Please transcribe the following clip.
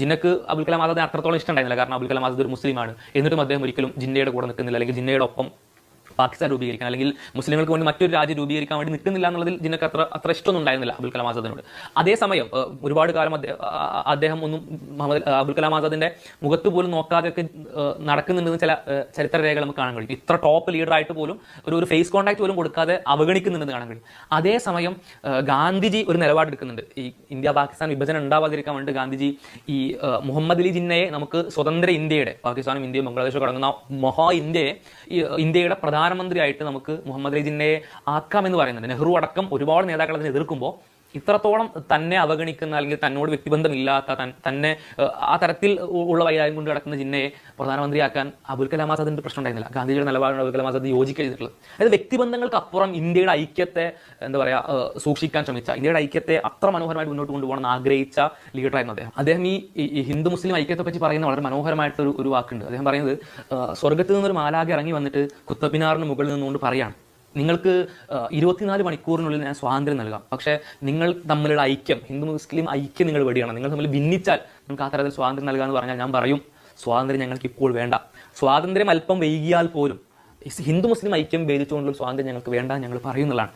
ജിന്നക്ക് അബുൽ കലാം ആസാദിനെ അത്രത്തോളം ഇഷ്ടമുണ്ടായിരുന്നില്ല. കാരണം അബുൽ കലാം ആസാദ് ഒരു മുസ്ലിമാണ്. എന്നിട്ടും അദ്ദേഹം ഒരിക്കലും ജിന്നയുടെ കൂടെ നിൽക്കുന്നില്ല, അല്ലെങ്കിൽ ജിന്നയുടെ ഒപ്പം പാകിസ്ഥാൻ രൂപീകരിക്കാൻ അല്ലെങ്കിൽ മുസ്ലിങ്ങൾക്ക് വേണ്ടി മറ്റൊരു രാജ്യം രൂപീകരിക്കാൻ വേണ്ടി നിൽക്കുന്നില്ല എന്നുള്ളതിൽ ജിന്നക്ക് അത്ര ഇഷ്ടമൊന്നും ഉണ്ടായിരുന്നില്ല അബുൽ കലാം ആസാദിനോട്. അതേസമയം ഒരുപാട് കാലം അദ്ദേഹം ഒന്നും അബുൽ കലാം ആസാദിന്റെ മുഖത്ത് പോലും നോക്കാതെയൊക്കെ നടക്കുന്നുണ്ടെന്ന് ചില ചരിത്ര രേഖകൾ നമുക്ക് കാണാൻ കഴിയും. ഇത്ര ടോപ്പ് ലീഡറായിട്ട് പോലും ഒരു ഫേസ് കോൺടാക്ട് പോലും കൊടുക്കാതെ അവഗണിക്കുന്നുണ്ടെന്ന് കാണാൻ കഴിയും. അതേസമയം ഗാന്ധിജി ഒരു നിലപാടെടുക്കുന്നുണ്ട്. ഈ ഇന്ത്യ പാകിസ്ഥാൻ വിഭജനം ഉണ്ടാവാതിരിക്കാൻ വേണ്ടി ഗാന്ധിജി ഈ മുഹമ്മദ് അലി ജിന്നയെ നമുക്ക് സ്വതന്ത്ര ഇന്ത്യയുടെ, പാകിസ്ഥാനും ഇന്ത്യയും ബംഗ്ലാദേശും അടങ്ങുന്ന മഹാ ഇന്ത്യയെ, ഇന്ത്യയുടെ പ്രധാനമന്ത്രിയായിട്ട് നമുക്ക് മുഹമ്മദ് അലി ജിന്നയെ ആക്കാമെന്ന് പറയുന്നുണ്ട്. നെഹ്റു അടക്കം ഒരുപാട് നേതാക്കൾ അതിനെ എതിർക്കുമ്പോൾ ഇത്രത്തോളം തന്നെ അവഗണിക്കുന്ന അല്ലെങ്കിൽ തന്നോട് വ്യക്തിബന്ധമില്ലാത്ത തന്നെ ആ തരത്തിൽ ഉള്ള വൈരാഗ്യം കൊണ്ട് കിടക്കുന്ന ജിന്നയെ പ്രധാനമന്ത്രിയാക്കാൻ അബുൽ കലാം ആസാദിന്റെ പ്രശ്നം ഉണ്ടായിരുന്നില്ല. ഗാന്ധിജിയുടെ നിലപാടാണ് അബുൽ കലാം ആസാദ് യോജിക്കരുതിട്ടുള്ളത്. അതായത് വ്യക്തിബന്ധങ്ങൾക്ക് അപ്പുറം ഇന്ത്യയുടെ ഐക്യത്തെ സൂക്ഷിക്കാൻ ശ്രമിച്ച, ഇന്ത്യയുടെ ഐക്യത്തെ അത്ര മനോഹരമായിട്ട് മുന്നോട്ട് കൊണ്ടുപോകണമെന്ന് ആഗ്രഹിച്ച ലീഡറായിരുന്നു അദ്ദേഹം. ഈ ഹിന്ദു മുസ്ലിം ഐക്യത്തെ പറ്റി പറയുന്ന വളരെ മനോഹരമായിട്ടൊരു ഒരു വാക്കുണ്ട്. അദ്ദേഹം പറയുന്നത്, സ്വർഗത്തിൽ നിന്നൊരു മാലാഖ ഇറങ്ങി വന്നിട്ട് കുത്തബ് മിനാറിന് മുകളിൽ നിന്നുകൊണ്ട് പറയാണ്, നിങ്ങൾക്ക് 24 മണിക്കൂറിനുള്ളിൽ ഞാൻ സ്വാതന്ത്ര്യം നൽകാം, പക്ഷേ നിങ്ങൾ തമ്മിലുള്ള ഐക്യം, ഹിന്ദു മുസ്ലിം ഐക്യം നിങ്ങൾ വെടിയാണ്, നിങ്ങൾ തമ്മിൽ ഭിന്നിച്ചാൽ നമുക്ക് ആ തരത്തിൽ സ്വാതന്ത്ര്യം നൽകാമെന്ന് പറഞ്ഞാൽ ഞാൻ പറയും, സ്വാതന്ത്ര്യം ഞങ്ങൾക്ക് ഇപ്പോൾ വേണ്ട. സ്വാതന്ത്ര്യം അല്പം വൈകിയാൽ പോലും ഹിന്ദു മുസ്ലിം ഐക്യം ഭേദിച്ചുകൊണ്ടുള്ള സ്വാതന്ത്ര്യം ഞങ്ങൾക്ക് വേണ്ട ഞങ്ങൾ പറയുന്നതാണ്.